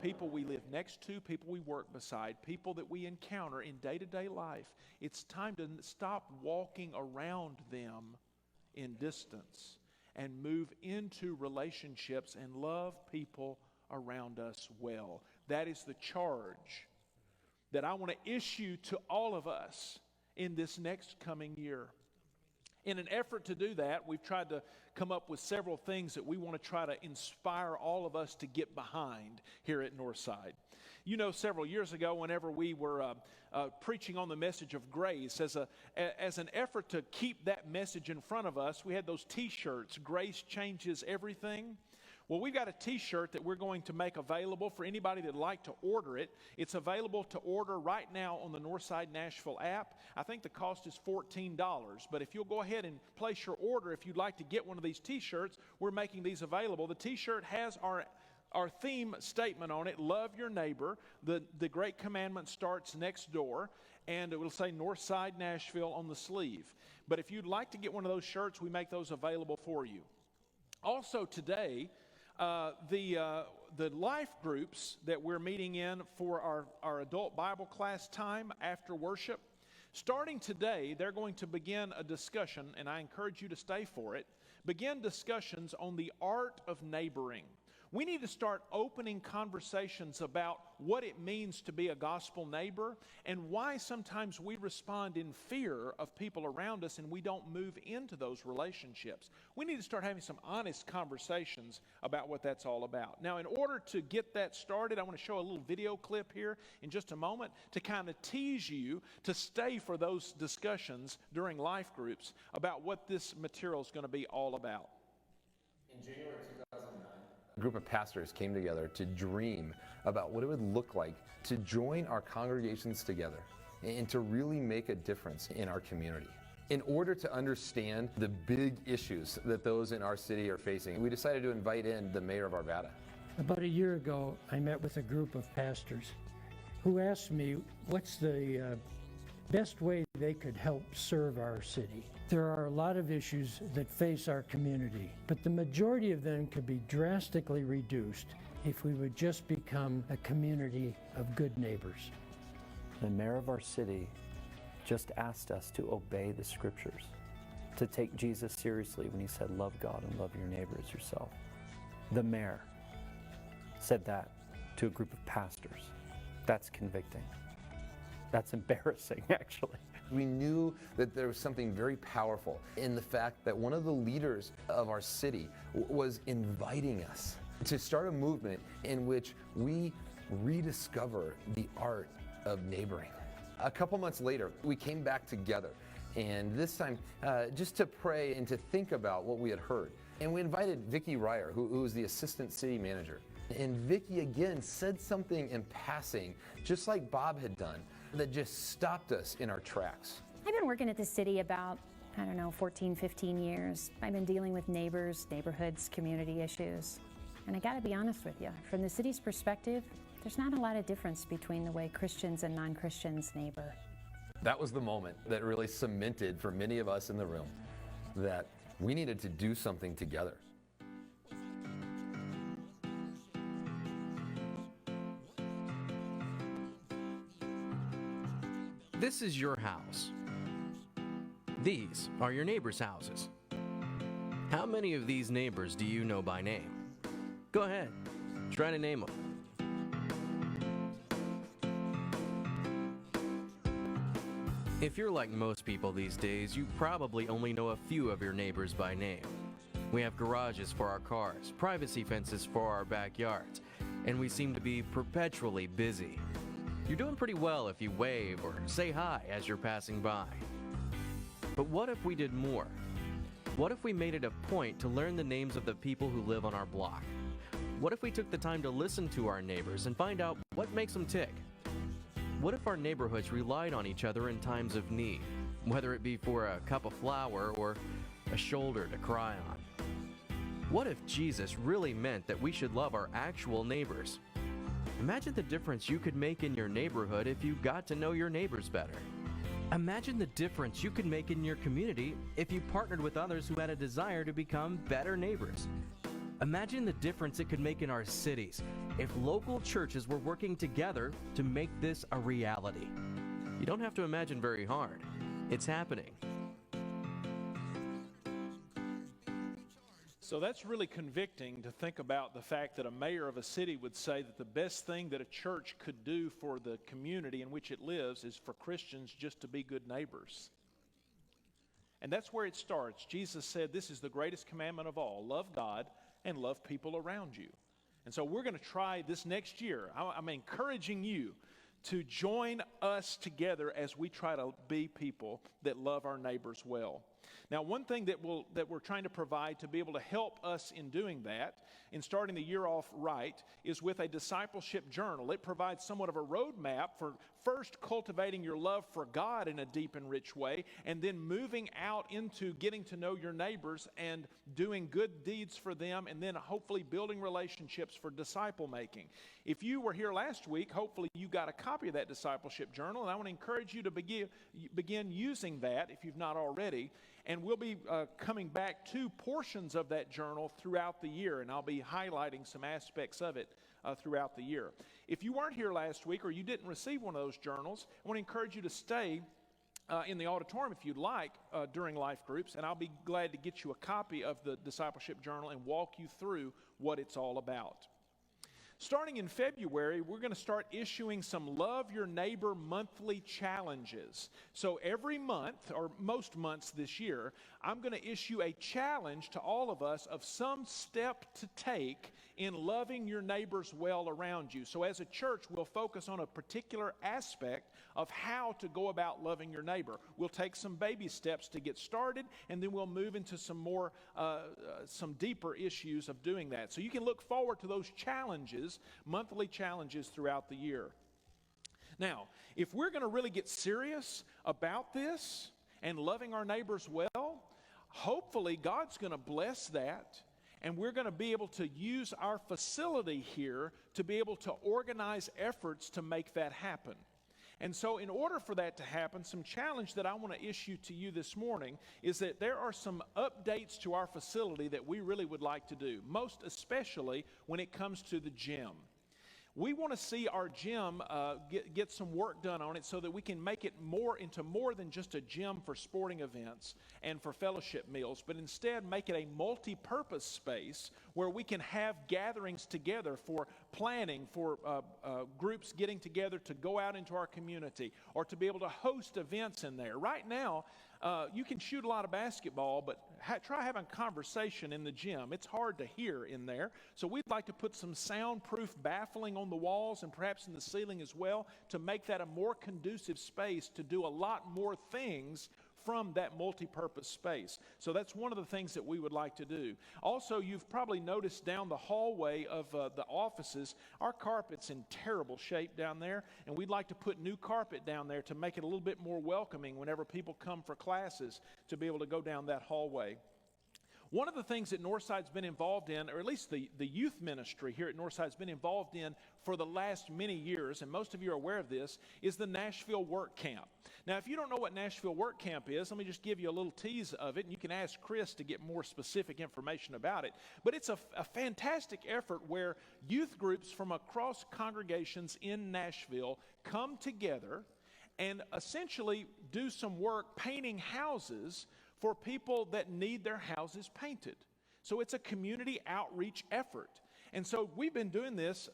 people we live next to, people we work beside, people that we encounter in day-to-day life. It's time to stop walking around them in distance and move into relationships and love people around us well. That is the charge that I want to issue to all of us in this next coming year. In an effort to do that, we've tried to come up with several things that we want to try to inspire all of us to get behind here at Northside. You know, several years ago, whenever we were preaching on the message of grace, as an effort to keep that message in front of us, we had those T-shirts, Grace Changes Everything. Well, we've got a T-shirt that we're going to make available for anybody that'd like to order it. It's available to order right now on the Northside Nashville app. I think the cost is $14, but if you'll go ahead and place your order, if you'd like to get one of these T-shirts, we're making these available. The T-shirt has our theme statement on it, love your neighbor. The great commandment starts next door, and it will say Northside Nashville on the sleeve. But if you'd like to get one of those shirts, we make those available for you. Also today, the life groups that we're meeting in for our adult Bible class time after worship, starting today, they're going to begin a discussion, and I encourage you to stay for it, begin discussions on the art of neighboring. We need to start opening conversations about what it means to be a gospel neighbor and why sometimes we respond in fear of people around us and we don't move into those relationships. We need to start having some honest conversations about what that's all about. Now, in order to get that started, I want to show a little video clip here in just a moment to kind of tease you to stay for those discussions during life groups about what this material is going to be all about. In January 2009, a group of pastors came together to dream about what it would look like to join our congregations together and to really make a difference in our community. In order to understand the big issues that those in our city are facing, we decided to invite in the mayor of Arvada. About a year ago, I met with a group of pastors who asked me what's the best way they could help serve our city. There are a lot of issues that face our community, but the majority of them could be drastically reduced if we would just become a community of good neighbors. The mayor of our city just asked us to obey the scriptures, to take Jesus seriously when he said, love God and love your neighbor as yourself. The mayor said that to a group of pastors. That's convicting. That's embarrassing, actually. We knew that there was something very powerful in the fact that one of the leaders of our city was inviting us to start a movement in which we rediscover the art of neighboring. A couple months later, we came back together, and this time just to pray and to think about what we had heard. And we invited Vicki Ryer, who was the assistant city manager. And Vicki again said something in passing, just like Bob had done, that just stopped us in our tracks. I've been working at the city about, 14, 15 years. I've been dealing with neighbors, neighborhoods, community issues. And I gotta be honest with you, from the city's perspective, there's not a lot of difference between the way Christians and non-Christians neighbor. That was the moment that really cemented for many of us in the room that we needed to do something together. This is your house. These are your neighbors' houses. How many of these neighbors do you know by name? Go ahead, try to name them. If you're like most people these days, you probably only know a few of your neighbors by name. We have garages for our cars, privacy fences for our backyards, and we seem to be perpetually busy. You're doing pretty well if you wave or say hi as you're passing by. But what if we did more? What if we made it a point to learn the names of the people who live on our block? What if we took the time to listen to our neighbors and find out what makes them tick? What if our neighborhoods relied on each other in times of need, whether it be for a cup of flour or a shoulder to cry on? What if Jesus really meant that we should love our actual neighbors? Imagine the difference you could make in your neighborhood if you got to know your neighbors better. Imagine the difference you could make in your community if you partnered with others who had a desire to become better neighbors. Imagine the difference it could make in our cities if local churches were working together to make this a reality. You don't have to imagine very hard. It's happening. So that's really convicting to think about the fact that a mayor of a city would say that the best thing that a church could do for the community in which it lives is for Christians just to be good neighbors. And that's where it starts. Jesus said, this is the greatest commandment of all. Love God and love people around you. And so we're going to try this next year. I'm encouraging you to join us together as we try to be people that love our neighbors well. Now, one thing that we're trying to provide to be able to help us in doing that, in starting the year off right, is with a discipleship journal. It provides somewhat of a roadmap for first cultivating your love for God in a deep and rich way, and then moving out into getting to know your neighbors and doing good deeds for them, and then hopefully building relationships for disciple making. If you were here last week, hopefully you got a copy of that discipleship journal, and I want to encourage you to begin using that if you've not already. And we'll be coming back to portions of that journal throughout the year, and I'll be highlighting some aspects of it throughout the year. If you weren't here last week or you didn't receive one of those journals, I want to encourage you to stay in the auditorium if you'd like during life groups, and I'll be glad to get you a copy of the discipleship journal and walk you through what it's all about. Starting in February, we're going to start issuing some Love Your Neighbor monthly challenges. So every month, or most months this year, I'm going to issue a challenge to all of us of some step to take in loving your neighbors well around you. So as a church, we'll focus on a particular aspect of how to go about loving your neighbor. We'll take some baby steps to get started, and then we'll move into some more, some deeper issues of doing that. So you can look forward to those challenges, monthly challenges throughout the year. Now, if we're going to really get serious about this and loving our neighbors well, hopefully God's going to bless that. And we're going to be able to use our facility here to be able to organize efforts to make that happen. And so in order for that to happen, some challenge that I want to issue to you this morning is that there are some updates to our facility that we really would like to do, most especially when it comes to the gym. We want to see our gym get some work done on it so that we can make it into more than just a gym for sporting events and for fellowship meals, but instead make it a multi-purpose space where we can have gatherings together for planning, for groups getting together to go out into our community or to be able to host events in there. Right now, you can shoot a lot of basketball, but try having conversation in the gym. It's hard to hear in there. So we'd like to put some soundproof baffling on the walls and perhaps in the ceiling as well to make that a more conducive space to do a lot more things from that multi-purpose space. So that's one of the things that we would like to do. Also, you've probably noticed down the hallway of the offices, our carpet's in terrible shape down there, and we'd like to put new carpet down there to make it a little bit more welcoming whenever people come for classes to be able to go down that hallway. One of the things that Northside's been involved in, or at least the youth ministry here at Northside's been involved in for the last many years, and most of you are aware of this, is the Nashville Work Camp. Now, if you don't know what Nashville Work Camp is, let me just give you a little tease of it, and you can ask Chris to get more specific information about it. But it's a fantastic effort where youth groups from across congregations in Nashville come together and essentially do some work painting houses for people that need their houses painted. So it's a community outreach effort. And so we've been doing this,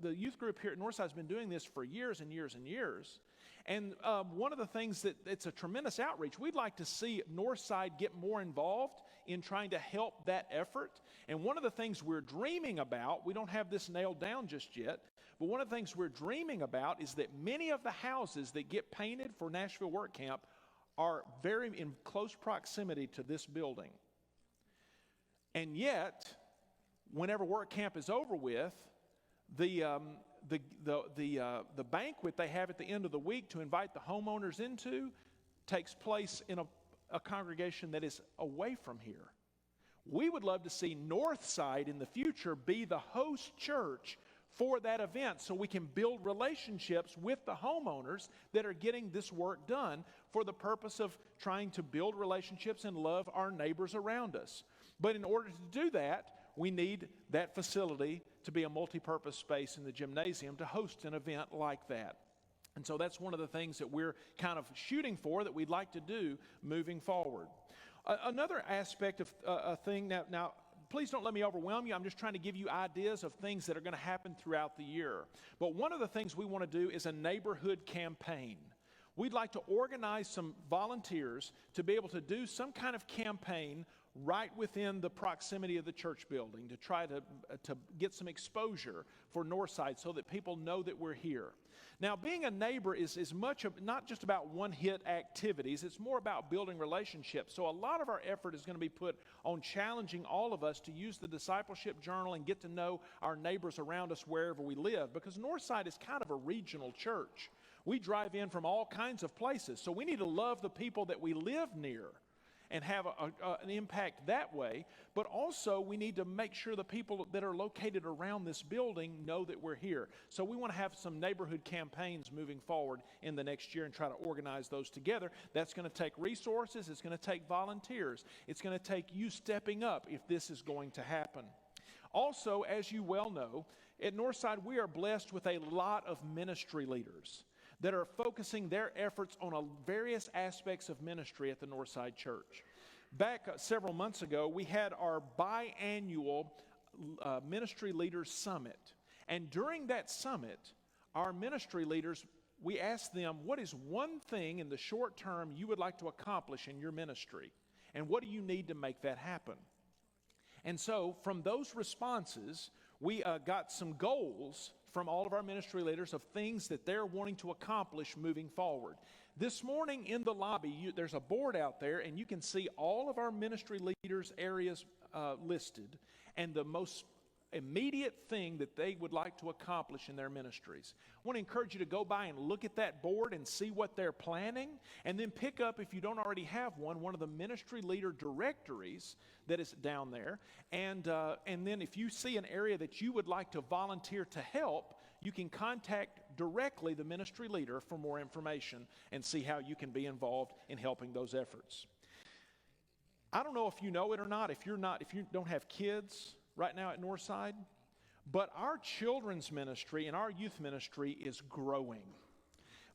the youth group here at Northside has been doing this for years and years and years. And one of the things that it's a tremendous outreach, we'd like to see Northside get more involved in trying to help that effort. And one of the things we're dreaming about, we don't have this nailed down just yet, but one of the things we're dreaming about is that many of the houses that get painted for Nashville Work Camp are very in close proximity to this building. And yet, whenever work camp is over with, the banquet they have at the end of the week to invite the homeowners into takes place in a congregation that is away from here. We would love to see Northside in the future be the host church for that event so we can build relationships with the homeowners that are getting this work done for the purpose of trying to build relationships and love our neighbors around us. But in order to do that, we need that facility to be a multi-purpose space in the gymnasium to host an event like that. And so that's one of the things that we're kind of shooting for, that we'd like to do moving forward. Another aspect of a thing, now please don't let me overwhelm you. I'm just trying to give you ideas of things that are going to happen throughout the year. But one of the things we want to do is a neighborhood campaign. We'd like to organize some volunteers to be able to do some kind of campaign right within the proximity of the church building to try to get some exposure for Northside so that people know that we're here. Now, being a neighbor is much of, not just about one-hit activities, it's more about building relationships. So a lot of our effort is going to be put on challenging all of us to use the discipleship journal and get to know our neighbors around us wherever we live, because Northside is kind of a regional church. We drive in from all kinds of places, so we need to love the people that we live near and have an impact that way, but also we need to make sure the people that are located around this building know that we're here. So we want to have some neighborhood campaigns moving forward in the next year and try to organize those together. That's going to take resources, it's going to take volunteers, it's going to take you stepping up if this is going to happen. Also, as you well know, at Northside we are blessed with a lot of ministry leaders that are focusing their efforts on various aspects of ministry at the Northside Church. Back several months ago, we had our biannual Ministry Leaders Summit. And during that summit, our ministry leaders, we asked them, what is one thing in the short term you would like to accomplish in your ministry? And what do you need to make that happen? And so from those responses, we got some goals from all of our ministry leaders of things that they're wanting to accomplish moving forward. This morning in the lobby, there's a board out there, and you can see all of our ministry leaders' areas listed and the most immediate thing that they would like to accomplish in their ministries. I want to encourage you to go by and look at that board and see what they're planning, and then pick up, if you don't already have one of the ministry leader directories that is down there. And then if you see an area that you would like to volunteer to help, you can contact directly the ministry leader for more information and see how you can be involved in helping those efforts. I don't know if you know it or not, if you don't have kids right now at Northside, but our children's ministry and our youth ministry is growing.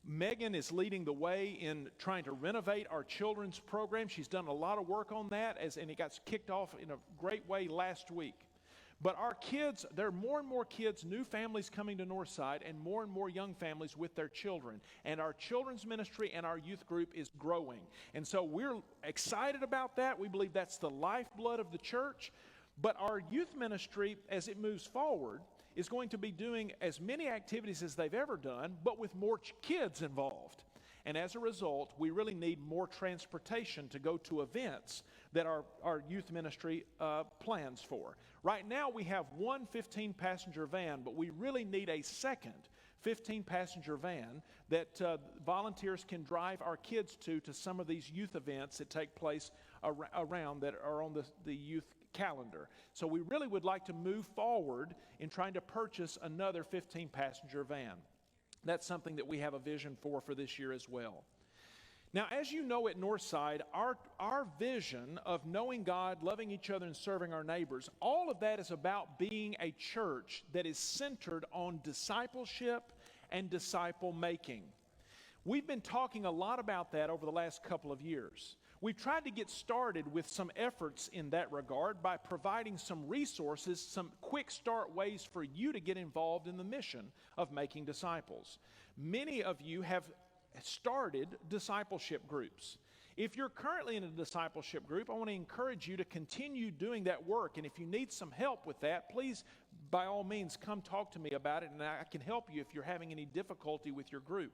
Megan is leading the way in trying to renovate our children's program. She's done a lot of work on that, and it got kicked off in a great way last week. But our kids, there are more and more kids, new families coming to Northside, and more young families with their children. And our children's ministry and our youth group is growing. And so we're excited about that. We believe that's the lifeblood of the church. But our youth ministry, as it moves forward, is going to be doing as many activities as they've ever done, but with more kids involved. And as a result, we really need more transportation to go to events that our youth ministry plans for. Right now, we have one 15-passenger van, but we really need a second 15-passenger van that volunteers can drive our kids to some of these youth events that take place around that are on the youth calendar. So we really would like to move forward in trying to purchase another 15-passenger van. That's something that we have a vision for this year as well. Now, as you know, at Northside, our vision of knowing God, loving each other, and serving our neighbors, all of that is about being a church that is centered on discipleship and disciple making. We've been talking a lot about that over the last couple of years. We've tried to get started with some efforts in that regard by providing some resources, some quick start ways for you to get involved in the mission of making disciples. Many of you have started discipleship groups. If you're currently in a discipleship group, I want to encourage you to continue doing that work. And if you need some help with that, please, by all means, come talk to me about it, and I can help you if you're having any difficulty with your group.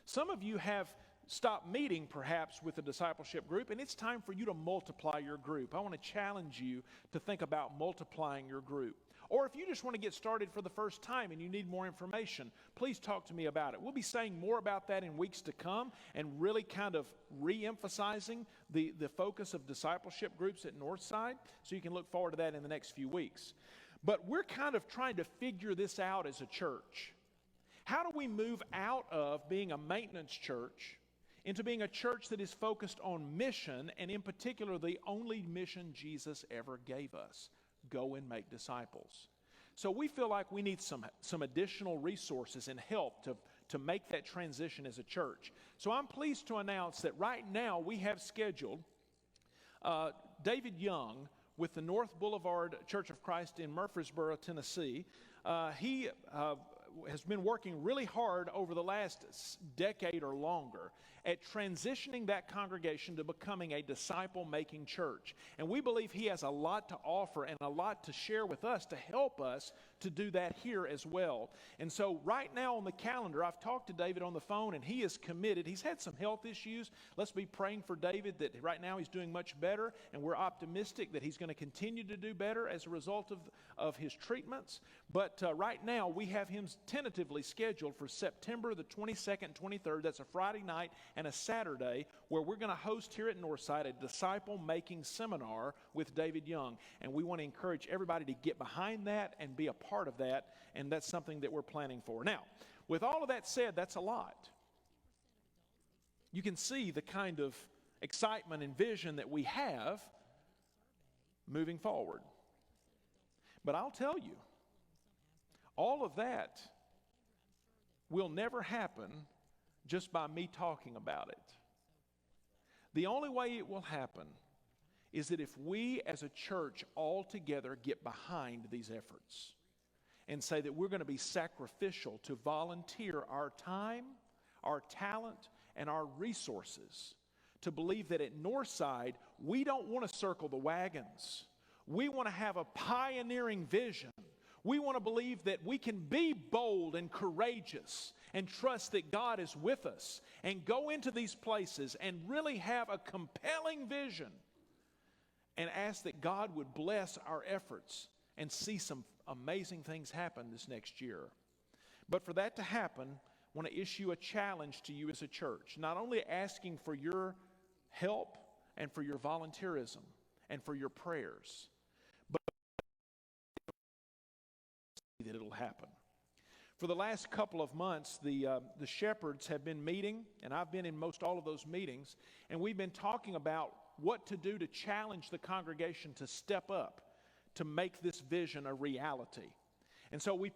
Some of you have stopped meeting perhaps with a discipleship group, and it's time for you to multiply your group. I want to challenge you to think about multiplying your group. Or if you just want to get started for the first time and you need more information, please talk to me about it. We'll be saying more about that in weeks to come and really kind of re-emphasizing the focus of discipleship groups at Northside, so you can look forward to that in the next few weeks. But we're kind of trying to figure this out as a church. How do we move out of being a maintenance church into being a church that is focused on mission, and in particular, the only mission Jesus ever gave us: go and make disciples. So we feel like we need some additional resources and help to make that transition as a church. So I'm pleased to announce that right now we have scheduled David Young with the North Boulevard Church of Christ in Murfreesboro, Tennessee. He has been working really hard over the last decade or longer at transitioning that congregation to becoming a disciple-making church. And we believe he has a lot to offer and a lot to share with us to help us to do that here as well. And so right now on the calendar, I've talked to David on the phone, and he is committed. He's had some health issues. Let's be praying for David that right now he's doing much better, and we're optimistic that he's going to continue to do better as a result of his treatments. But right now, we have him tentatively scheduled for September the 22nd and 23rd. That's a Friday night and a Saturday, where we're going to host here at Northside a disciple-making seminar with David Young. And we want to encourage everybody to get behind that and be a part of that, and that's something that we're planning for. Now, with all of that said, that's a lot. You can see the kind of excitement and vision that we have moving forward. But I'll tell you, all of that will never happen just by me talking about it. The only way it will happen is that if we as a church all together get behind these efforts and say that we're going to be sacrificial to volunteer our time, our talent, and our resources to believe that at Northside, we don't want to circle the wagons. We want to have a pioneering vision. We want to believe that we can be bold and courageous and trust that God is with us and go into these places and really have a compelling vision and ask that God would bless our efforts and see some amazing things happen this next year. But for that to happen, I want to issue a challenge to you as a church, not only asking for your help and for your volunteerism and for your prayers, but that it'll happen. For the last couple of months, the shepherds have been meeting, and I've been in most all of those meetings, and we've been talking about what to do to challenge the congregation to step up, to make this vision a reality. And so we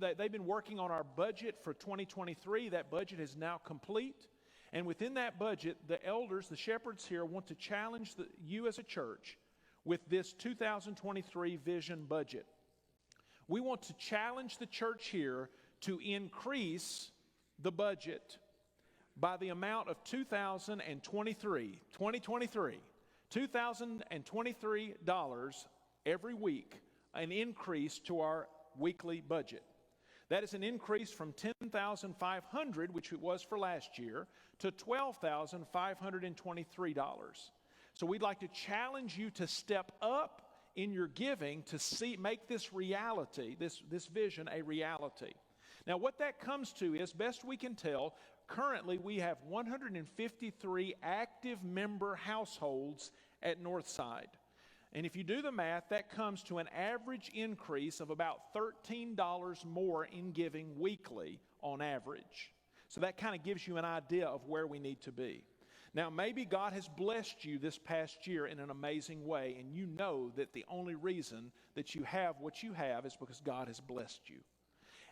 they've been working on our budget for 2023. That budget is now complete. And within that budget, the elders, the shepherds here, want to challenge you as a church with this 2023 vision budget. We want to challenge the church here to increase the budget by the amount of $2,023 every week, an increase to our weekly budget. That is an increase from $10,500, which it was for last year, to $12,523. So we'd like to challenge you to step up in your giving to make this reality, this vision a reality. Now what that comes to is, best we can tell, currently we have 153 active member households at Northside. And if you do the math, that comes to an average increase of about $13 more in giving weekly on average. So that kind of gives you an idea of where we need to be. Now, maybe God has blessed you this past year in an amazing way, and you know that the only reason that you have what you have is because God has blessed you.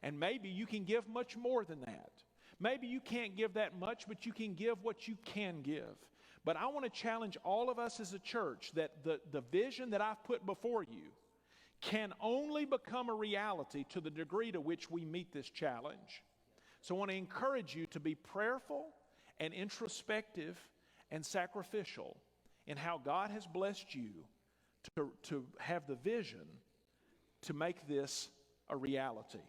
And maybe you can give much more than that. Maybe you can't give that much, but you can give what you can give. But I want to challenge all of us as a church that the vision that I've put before you can only become a reality to the degree to which we meet this challenge. So I want to encourage you to be prayerful and introspective and sacrificial in how God has blessed you to have the vision to make this a reality.